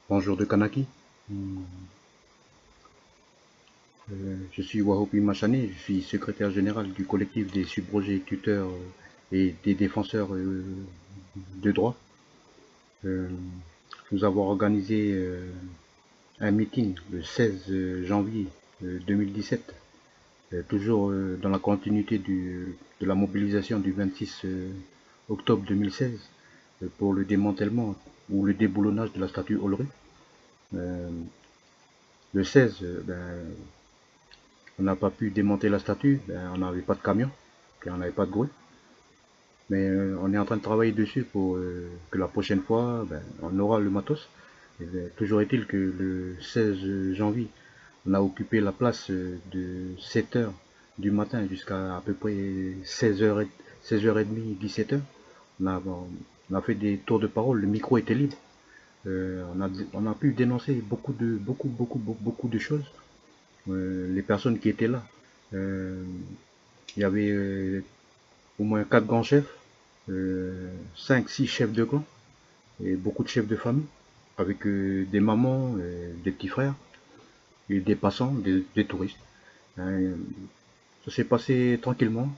Bonjour de Kanaki. Je suis Wahopi Machane, je suis secrétaire général du collectif des subrogés tuteurs et des défenseurs de droits. Euh, Nous avons organisé un meeting le 16 janvier 2017, toujours dans la continuité de la mobilisation du 26 octobre 2016 pour le démantèlement ou le déboulonnage de la statue Olry. Euh, le 16, on n'a pas pu démonter la statue, on n'avait pas de camion, et on n'avait pas de grue. Mais on est en train de travailler dessus pour que la prochaine fois, on aura le matos. Toujours est-il que le 16 janvier, on a occupé la place de 7h du matin jusqu'à à peu près 16h, 16h30, 17h. On a fait des tours de parole, le micro était libre. On a pu dénoncer beaucoup de choses. Les personnes qui étaient là. Euh, il y avait au moins 4 grands chefs, 5, 6 chefs de clan et beaucoup de chefs de famille, avec des mamans, des petits frères, et des passants, des touristes. Euh, Ça s'est passé tranquillement.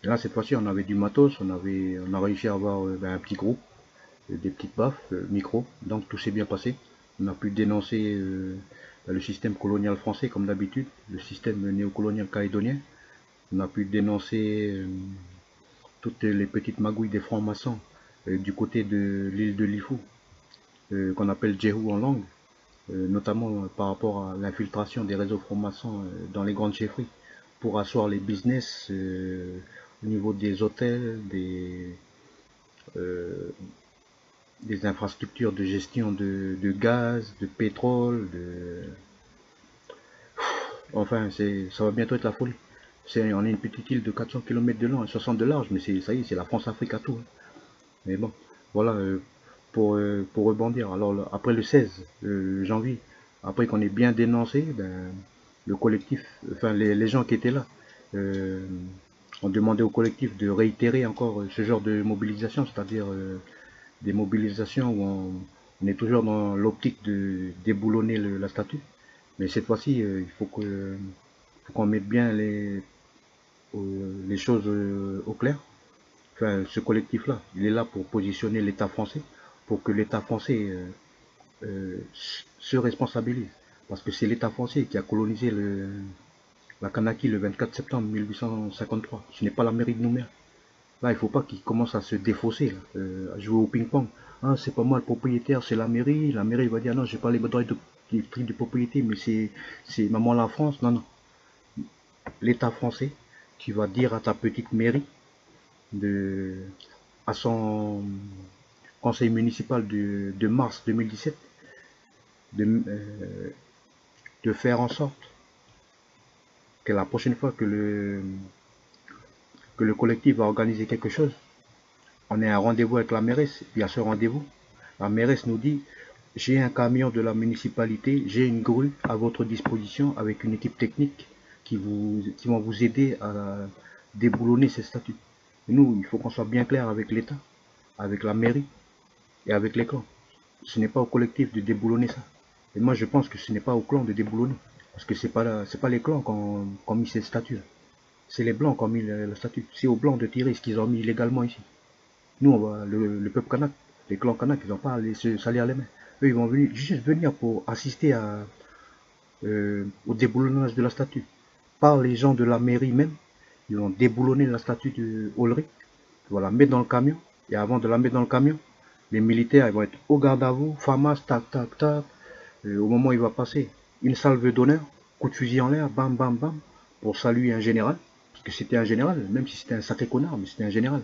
Et là, cette fois-ci, on avait du matos, on a réussi à avoir un petit groupe, des petites baffes, micro, donc tout s'est bien passé. On a pu dénoncer le système colonial français, comme d'habitude, le système néocolonial calédonien. On a pu dénoncer toutes les petites magouilles des francs-maçons du côté de l'île de Lifou, qu'on appelle Djehou en langue, notamment par rapport à l'infiltration des réseaux francs-maçons dans les grandes chefferies pour asseoir les business au niveau des hôtels, euh, des infrastructures de gestion de gaz, de pétrole, enfin ça va bientôt être la folie. On est une petite île de 400 km de long et 60 de large, mais ça y est, c'est la France-Afrique à tout, hein. Mais bon, voilà, pour rebondir. Alors, après le 16 janvier, après qu'on ait bien dénoncé, le collectif, enfin les gens qui étaient là, euh, ont demandé au collectif de réitérer encore ce genre de mobilisation, c'est-à-dire des mobilisations où on est toujours dans l'optique de déboulonner la statue. Mais cette fois-ci, il faut qu'on mette bien les choses au clair. Enfin, ce collectif-là, il est là pour positionner l'État français, pour que l'État français se responsabilise. Parce que c'est l'État français qui a colonisé la Kanaki le 24 septembre 1853. Ce n'est pas la mairie de Nouméa. Là, il ne faut pas qu'il commence à se défausser, là, à jouer au ping-pong. Ah, c'est pas moi le propriétaire, c'est la mairie. La mairie va dire non, j'ai pas les droits de propriété, mais c'est maman la France. Non, non. L'État français qui va dire à ta petite mairie, de, à son conseil municipal de mars 2017, de faire en sorte que la prochaine fois que le collectif va organiser quelque chose, on ait un rendez-vous avec la mairesse. Et à ce rendez-vous, la mairesse nous dit j'ai un camion de la municipalité, j'ai une grue à votre disposition avec une équipe technique qui vont vous aider à déboulonner ces statuts. Et nous, il faut qu'on soit bien clair avec l'État, avec la mairie et avec les clans. Ce n'est pas au collectif de déboulonner ça. Et moi, je pense que ce n'est pas au clan de déboulonner. Parce que c'est pas les clans qui ont mis ces statuts. C'est les blancs qui ont mis la statue. C'est aux blancs de tirer ce qu'ils ont mis illégalement ici. Nous, le peuple kanak, les clans kanak, ils n'ont pas à aller se salir les mains. Eux, ils vont juste venir pour assister au déboulonnage de la statue. Par les gens de la mairie même, ils vont déboulonner la statue de Olry. Ils vont la mettre dans le camion. Et avant de la mettre dans le camion, les militaires ils vont être au garde à vous, FAMAS, tac, tac, tac. Au moment où il va passer, une salve d'honneur, coup de fusil en l'air, bam, bam, bam, pour saluer un général. Parce que c'était un général, même si c'était un sacré connard, mais c'était un général.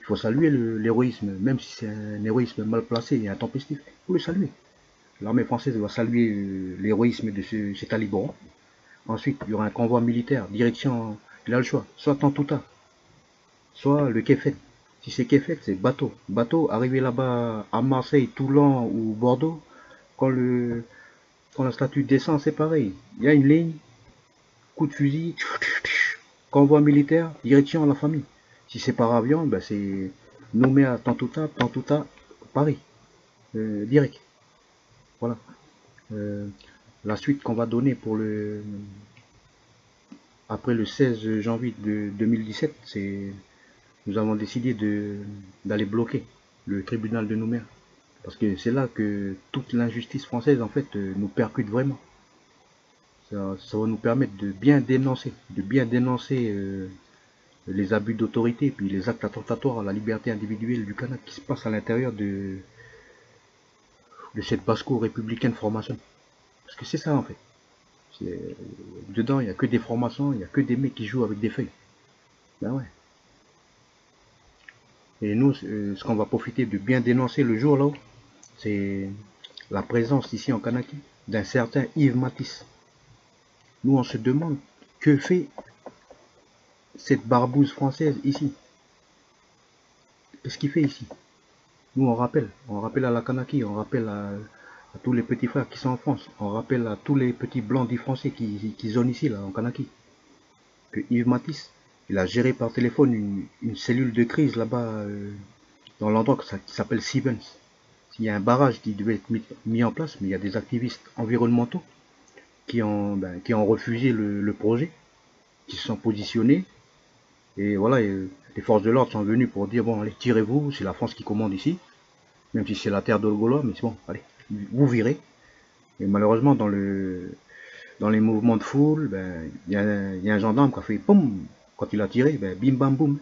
Il faut saluer l'héroïsme, même si c'est un héroïsme mal placé et intempestif. Il faut le saluer. L'armée française va saluer l'héroïsme de ces talibans. Ensuite, il y aura un convoi militaire, direction, il a le choix, soit Tantouta, soit le Kefed. Si c'est Kefed, c'est bateau. Bateau, arrivé là-bas à Marseille, Toulon ou Bordeaux, quand, quand la statue descend, c'est pareil. Il y a une ligne, coup de fusil, convoi militaire, direction à la famille. Si c'est par avion, c'est nommé à Tantouta, Paris. direct. Voilà. La suite qu'on va donner pour après le 16 janvier de 2017, nous avons décidé d'aller bloquer le tribunal de Nouméa. Parce que c'est là que toute l'injustice française, en fait, nous percute vraiment. Ça va nous permettre de bien dénoncer les abus d'autorité, puis les actes attentatoires à la liberté individuelle du Kanak qui se passent à l'intérieur de cette basse-cour républicaine formation. Parce que c'est ça, en fait. Dedans, il n'y a que des formations, il n'y a que des mecs qui jouent avec des feuilles. Ben ouais. Et nous, ce qu'on va profiter de bien dénoncer le jour là-haut, c'est la présence ici en Kanaki d'un certain Yves Matisse. Nous, on se demande que fait cette barbouze française ici. Qu'est-ce qu'il fait ici? Nous, on rappelle à la Kanaki, on rappelle à tous les petits frères qui sont en France, on rappelle à tous les petits blancs dits français qui zonent ici, là, en Kanaki, que Yves Matisse, il a géré par téléphone une cellule de crise là-bas, dans l'endroit qui s'appelle Stevens. Il y a un barrage qui devait être mis en place, mais il y a des activistes environnementaux qui ont refusé le projet, qui se sont positionnés, et voilà, les forces de l'ordre sont venues pour dire, bon, allez, tirez-vous, c'est la France qui commande ici, même si c'est la terre de Gaulois, mais c'est bon, allez, vous virez. Et malheureusement, dans les mouvements de foule, il y a un gendarme qui a fait poum, quand il a tiré, bim bam boum.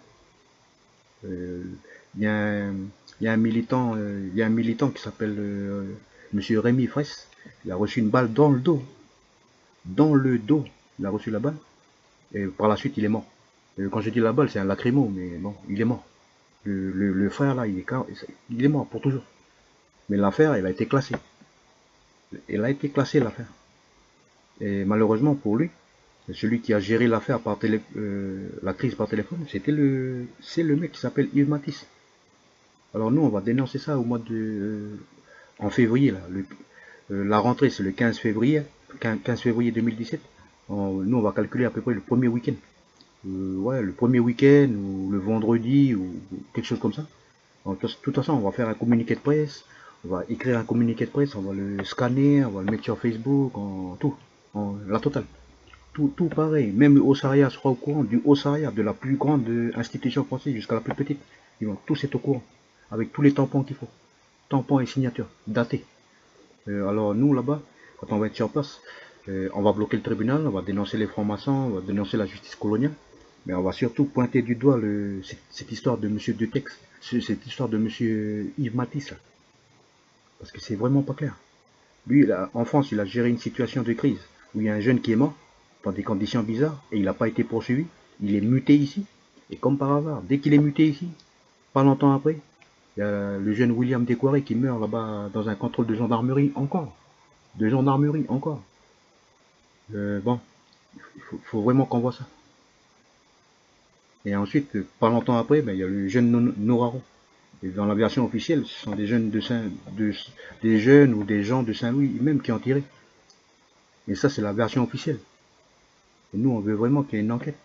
Il y a un, il y a un militant qui s'appelle Monsieur Rémi Fraisse. Il a reçu une balle dans le dos. Dans le dos, il a reçu la balle. Et par la suite, il est mort. Quand je dis la balle, c'est un lacrymo, mais bon, il est mort. Le frère là, il est mort pour toujours. Mais l'affaire, elle a été classée. Elle a été classée, l'affaire. Et malheureusement pour lui, celui qui a géré l'affaire la crise par téléphone, c'est le mec qui s'appelle Yves Matisse. Alors nous, on va dénoncer ça au mois en février là. La rentrée, c'est le 15 février, 15 février 2017. Nous, on va calculer à peu près le premier week-end. Ouais, le premier week-end ou le vendredi ou quelque chose comme ça. De toute façon, on va faire un communiqué de presse. On va écrire un communiqué de presse, on va le scanner, on va le mettre sur Facebook, la totale. Tout pareil. Même le Haut-Saria sera au courant du Haut-Saria, de la plus grande institution française jusqu'à la plus petite. Ils vont tous être au courant. Avec tous les tampons qu'il faut. Tampons et signatures, datés. Alors nous, là-bas, quand on va être sur place, on va bloquer le tribunal, on va dénoncer les francs-maçons, on va dénoncer la justice coloniale. Mais on va surtout pointer du doigt cette histoire de Monsieur Detex, cette histoire de Monsieur Yves Matisse, là. Parce que c'est vraiment pas clair. Lui, en France, il a géré une situation de crise où il y a un jeune qui est mort dans des conditions bizarres et il n'a pas été poursuivi. Il est muté ici. Et comme par hasard, dès qu'il est muté ici, pas longtemps après, il y a le jeune William Décoiré qui meurt là-bas dans un contrôle de gendarmerie encore. De gendarmerie encore. Bon, faut vraiment qu'on voit ça. Et ensuite, pas longtemps après, il y a le jeune Noraro. Et dans la version officielle, ce sont des jeunes des jeunes ou des gens de Saint-Louis même qui ont tiré. Et ça, c'est la version officielle. Et nous, on veut vraiment qu'il y ait une enquête.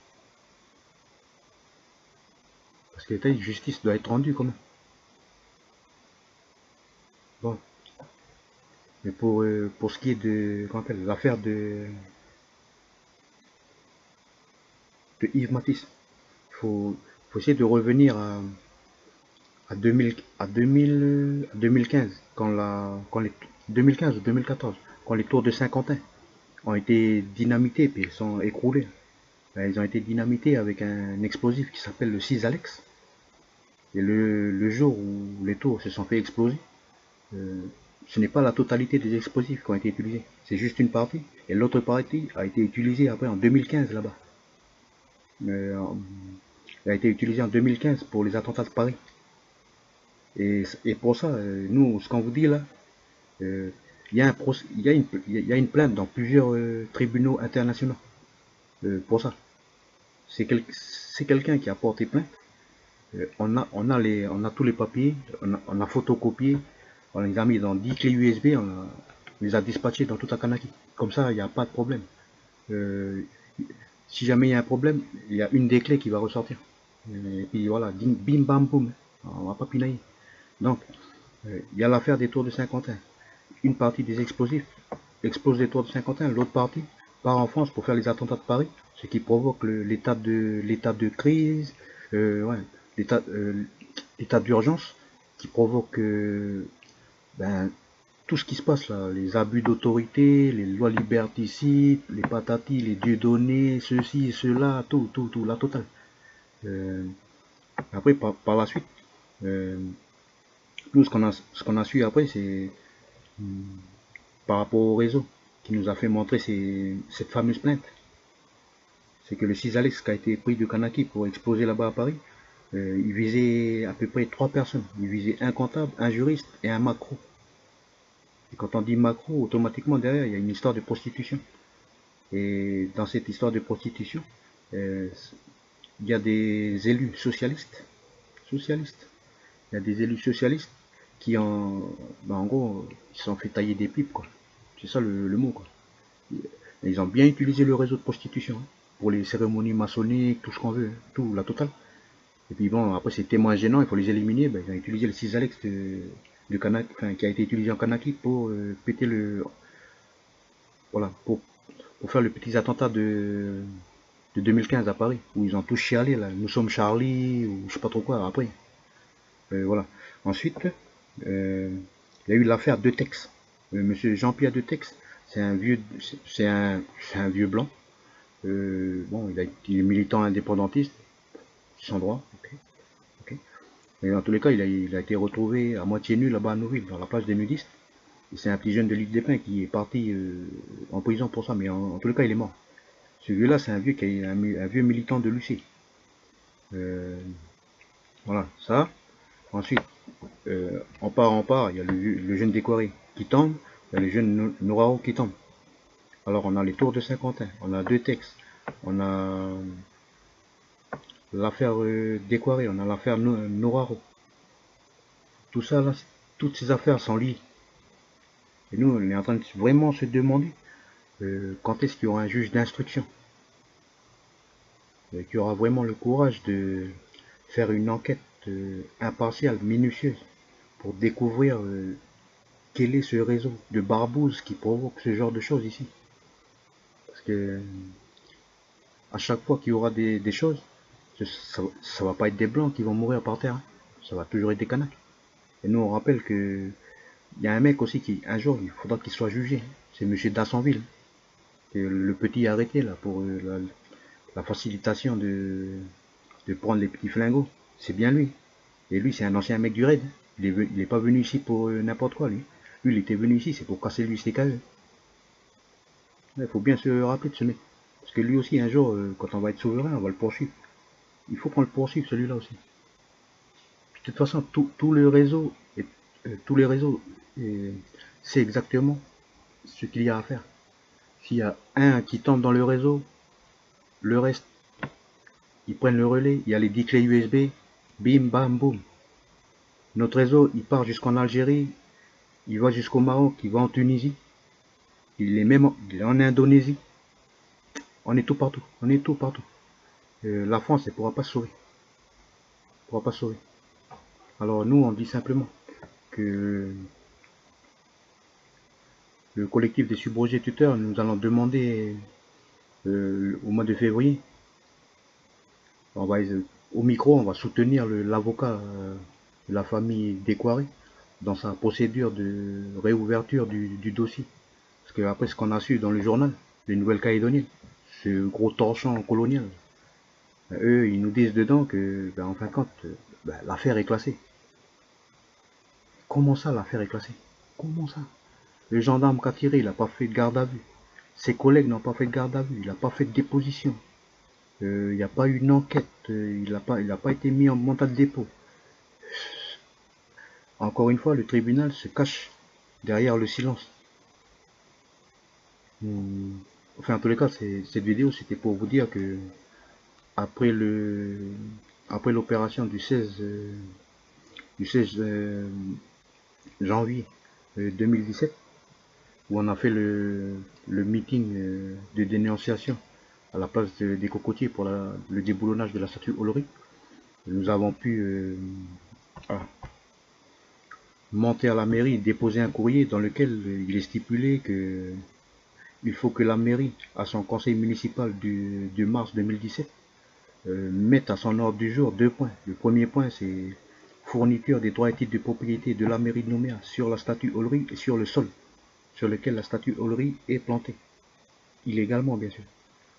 Parce que l'état de justice doit être rendu quand même. Bon. Mais pour ce qui est de l'affaire de Yves Matisse, il faut essayer de revenir à 2015, quand les 2015 ou 2014, quand les tours de Saint-Quentin ont été dynamités puis sont écroulés. Ils ont été dynamités avec un explosif qui s'appelle le 6 Alex. Et le jour où les tours se sont fait exploser, ce n'est pas la totalité des explosifs qui ont été utilisés. C'est juste une partie. Et l'autre partie a été utilisée après en 2015 là-bas. Elle a été utilisée en 2015 pour les attentats de Paris. Et pour ça, nous, ce qu'on vous dit là, il y a une plainte dans plusieurs tribunaux internationaux pour ça. C'est quelqu'un qui a porté plainte. On a tous les papiers, on a photocopié, on les a mis dans 10 clés USB, on les a dispatchés dans toute la Kanaki. Comme ça, il n'y a pas de problème. Si jamais il y a un problème, il y a une des clés qui va ressortir. Et puis voilà, bim bam boum, on va pas pinailler. Donc, Il y a l'affaire des tours de Saint-Quentin. Une partie des explosifs explose les tours de Saint-Quentin, l'autre partie part en France pour faire les attentats de Paris, ce qui provoque l'état de crise, ouais, l'état d'urgence, qui provoque ben, tout ce qui se passe là, les abus d'autorité, les lois liberticides, les patatis, les dieudonnés, ceci, cela, tout, la totale. Après, par la suite, nous, ce qu'on a su après, c'est par rapport au réseau qui nous a fait montrer cette fameuse plainte. C'est que le 6 Alex qui a été pris de Kanaki pour exploser là-bas à Paris, il visait à peu près 3 personnes. Il visait un comptable, un juriste et un macro. Et quand on dit macro, automatiquement derrière, il y a une histoire de prostitution. Et dans cette histoire de prostitution, il y a des élus socialistes. Il y a des élus socialistes qui en gros, ils se sont fait tailler des pipes, quoi. C'est ça le mot, quoi. Ils ont bien utilisé le réseau de prostitution, hein, pour les cérémonies maçonniques, tout ce qu'on veut, tout, la totale. Et puis bon, après ces témoins gênants, il faut les éliminer. Ben, ils ont utilisé le 6 Alex de Kanak, enfin, qui a été utilisé en Kanaki pour péter voilà, pour faire le petit attentat de 2015 à Paris, où ils ont tous chialé, là, nous sommes Charlie, ou je sais pas trop quoi, après. Voilà. Ensuite, il y a eu l'affaire Detex. Monsieur Jean-Pierre Detex, c'est un vieux, c'est un vieux blanc. Bon, il est militant indépendantiste, sans droit, ok, ok. Mais dans tous les cas, il a été retrouvé à moitié nu là-bas à Nouville, dans la plage des nudistes. Et c'est un petit jeune de l'île des Pins qui est parti en prison pour ça, mais en tous les cas, il est mort. Celui-là, c'est un vieux qui est un vieux militant de Lucie. Voilà, ça. Ensuite, on part, il y a le jeune décoré qui tombe, il y a le jeune Nourao qui tombe. Alors on a les tours de Saint-Quentin, on a deux textes, on a l'affaire décorée, on a l'affaire Nourao. Tout ça, là, toutes ces affaires sont liées. Et nous, on est en train de vraiment se demander quand est-ce qu'il y aura un juge d'instruction qui aura vraiment le courage de faire une enquête impartiale, minutieuse, pour découvrir quel est ce réseau de barbouzes qui provoque ce genre de choses ici. Parce que à chaque fois qu'il y aura des choses, ça va pas être des blancs qui vont mourir par terre, hein. Ça va toujours être des Kanaks. Et nous on rappelle que il y a un mec aussi qui, un jour, il faudra qu'il soit jugé. C'est monsieur Dassonville, le petit arrêté là pour la facilitation de prendre les petits flingos. C'est bien lui. Et lui, c'est un ancien mec du raid. Il est pas venu ici pour n'importe quoi, lui. Lui, il était venu ici, c'est pour casser lui ses cailloux. Il faut bien se rappeler de ce mec. Parce que lui aussi, un jour, quand on va être souverain, on va le poursuivre. Il faut qu'on le poursuive, celui-là aussi. Puis, de toute façon, tout le réseau, tous les réseaux, c'est exactement ce qu'il y a à faire. S'il y a un qui tombe dans le réseau, le reste, ils prennent le relais. Il y a les 10 clés USB, bim, bam, boum. Notre réseau, il part jusqu'en Algérie, il va jusqu'au Maroc, il va en Tunisie, il est même en Indonésie. On est tout partout, on est tout partout. La France, elle ne pourra pas se sauver. Elle pourra pas se sauver. Alors nous, on dit simplement que le collectif des subrogés tuteurs, nous allons demander au mois de février, on va, au micro, on va soutenir l'avocat de la famille Décoiré dans sa procédure de réouverture du dossier. Parce que après ce qu'on a su dans le journal, les Nouvelles-Calédoniennes, ce gros torchon colonial, eux, ils nous disent dedans que, ben, en fin de compte, ben, l'affaire est classée. Comment ça, l'affaire est classée? Comment ça? Le gendarme qui a tiré, il n'a pas fait de garde à vue. Ses collègues n'ont pas fait de garde à vue. Il n'a pas fait de déposition. Il n'y a pas eu une enquête. Il n'a pas été mis en mandat de dépôt. Encore une fois, le tribunal se cache derrière le silence. Enfin, en tous les cas, cette vidéo, c'était pour vous dire que après l'opération du 16 janvier 2017, où on a fait le meeting de dénonciation à la place des cocotiers pour le déboulonnage de la statue Olory, nous avons pu monter à la mairie, déposer un courrier dans lequel il est stipulé que il faut que la mairie, à son conseil municipal du mars 2017, mette à son ordre du jour 2 points. Le premier point, c'est fourniture des droits et titres de propriété de la mairie de Nouméa sur la statue Ollery et sur le sol sur lequel la statue Ollery est plantée. Illégalement, bien sûr.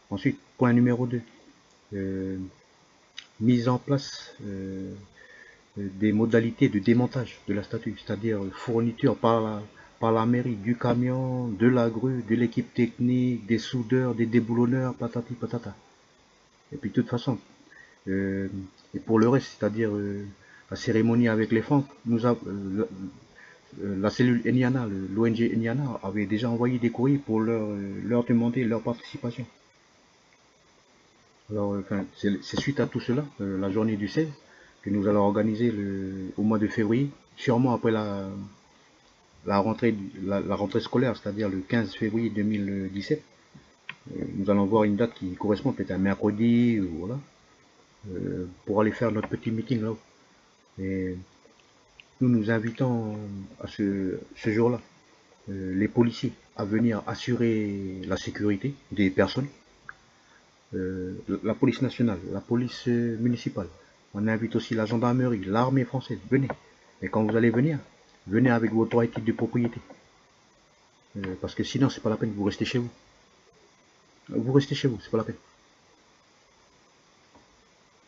Ensuite, point numéro 2. Mise en place des modalités de démontage de la statue, c'est-à-dire fourniture par la mairie du camion, de la grue, de l'équipe technique, des soudeurs, des déboulonneurs, patati patata. Et puis de toute façon, et pour le reste, c'est-à-dire la cérémonie avec les francs, la cellule Eniana, l'ONG Eniana, avait déjà envoyé des courriers pour leur demander leur participation. Alors, c'est suite à tout cela, la journée du 16, que nous allons organiser au mois de février, sûrement après la rentrée scolaire, c'est-à-dire le 15 février 2017. Nous allons voir une date qui correspond peut-être à un mercredi, ou voilà, pour aller faire notre petit meeting là-haut. Et nous invitons à ce jour-là les policiers à venir assurer la sécurité des personnes, la police nationale, la police municipale. On invite aussi la gendarmerie, l'armée française. Venez. Et quand vous allez venir, venez avec vos droits et titres de propriété. Parce que sinon, c'est pas la peine, vous restez chez vous. Vous restez chez vous, c'est pas la peine.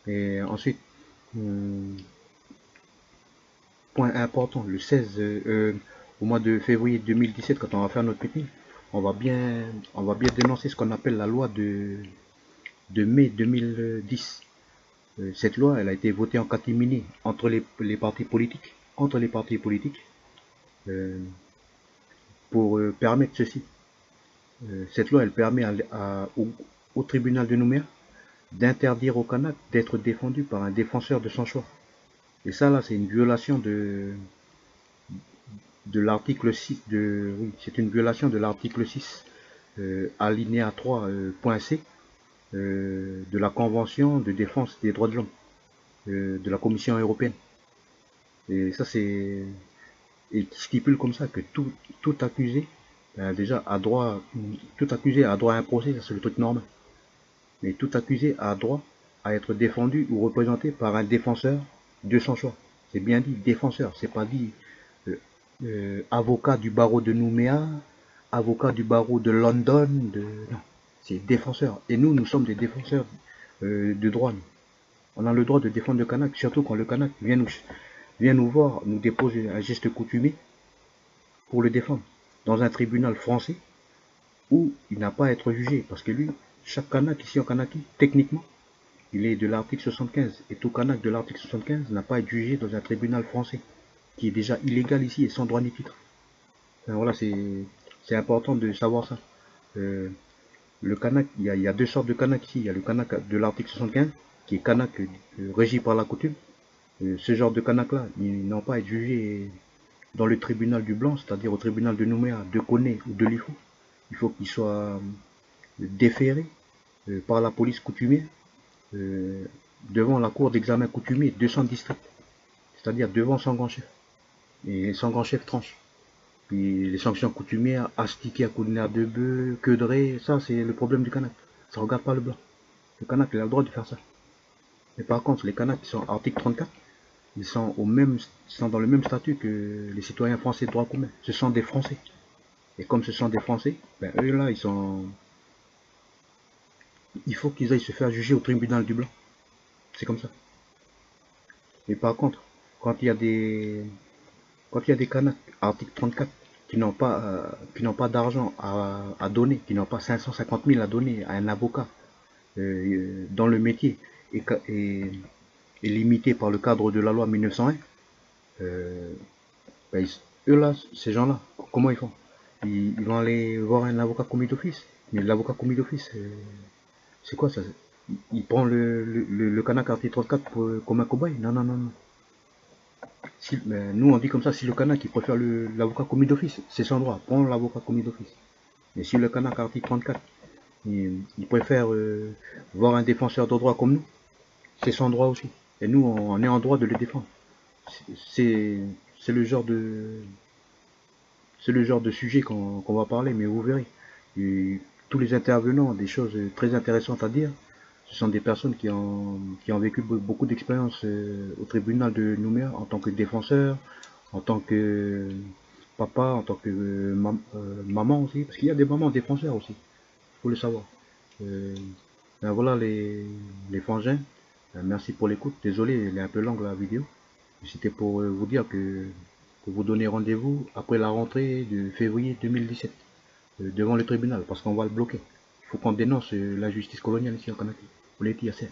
Et ensuite, point important, le 16, au mois de février 2017, quand on va faire notre meeting, on va bien dénoncer ce qu'on appelle la loi de mai 2010. Cette loi, elle a été votée en catimini entre les partis politiques, pour permettre ceci. Cette loi, elle permet au tribunal de Nouméa d'interdire au Kanak d'être défendu par un défenseur de son choix. Et ça, là, c'est une violation de l'article 6 oui, c'est une violation de l'article 6 alinéa 3 point C de la Convention de défense des droits de l'homme de la Commission européenne. Et ça, c'est et qui stipule comme ça que tout accusé déjà a droit, tout accusé a droit à un procès, ça c'est le truc normal. Mais tout accusé a droit à être défendu ou représenté par un défenseur de son choix. C'est bien dit défenseur, c'est pas dit avocat du barreau de Nouméa, avocat du barreau de London, non, c'est défenseur. Et nous sommes des défenseurs de droit. On a le droit de défendre le Kanak, surtout quand le Kanak vient nous voir, nous dépose un geste coutumier pour le défendre dans un tribunal français où il n'a pas à être jugé. Parce que lui, chaque Kanak ici en Kanaki, techniquement, il est de l'article 75. Et tout Kanak de l'article 75 n'a pas à être jugé dans un tribunal français, qui est déjà illégal ici et sans droit ni titre. Enfin, voilà, c'est important de savoir ça. Le Kanak, il y a deux sortes de Kanak ici. Il y a le Kanak de l'article 75, qui est Kanak régi par la coutume. Ce genre de Kanak là, ils n'ont pas à être jugés dans le tribunal du Blanc, c'est-à-dire au tribunal de Nouméa, de Koné ou de Lifou. Il faut qu'ils soient déférés par la police coutumière devant la cour d'examen coutumier de son district, c'est-à-dire devant son grand chef. Et son grand chef tranche. Puis les sanctions coutumières, astiquer à coup de nerf de bœuf, queue de raie, ça c'est le problème du Kanak. Ça regarde pas le blanc. Le Kanak il a le droit de faire ça. Mais par contre, les Kanaks qui sont article 34, ils sont dans le même statut que les citoyens français de droit commun. Ce sont des Français. Et comme ce sont des Français, ben eux là, il faut qu'ils aillent se faire juger au tribunal du Blanc. C'est comme ça. Mais par contre, quand il y a des Kanaks, article 34, qui n'ont pas d'argent à donner, qui n'ont pas 550 000 à donner à un avocat dans le métier et limité par le cadre de la loi 1901, ben, eux là, ces gens-là, comment ils font? Ils vont aller voir un avocat commis d'office. Mais l'avocat commis d'office, c'est quoi ça? Il prend le Kanak article 34 comme un cobaye? Non, non, non, non. Nous on dit comme ça, si le Kanak il préfère l'avocat commis d'office, c'est son droit, prends l'avocat commis d'office. Mais si le Kanak article 34, il préfère voir un défenseur de droit comme nous, c'est son droit aussi. Et nous on est en droit de le défendre. C'est c'est le genre de sujet qu'on va parler, mais vous verrez. Et tous les intervenants ont des choses très intéressantes à dire. Ce sont des personnes qui ont vécu beaucoup d'expériences au tribunal de Nouméa en tant que défenseur, en tant que papa, en tant que maman aussi, parce qu'il y a des mamans défenseurs aussi, il faut le savoir. Euh, ben voilà les frangins. Merci pour l'écoute. Désolé, elle est un peu longue la vidéo. C'était pour vous dire que vous donnez rendez-vous après la rentrée de février 2017 devant le tribunal parce qu'on va le bloquer. Il faut qu'on dénonce la justice coloniale ici au Canada. Vous l'avez dit assez.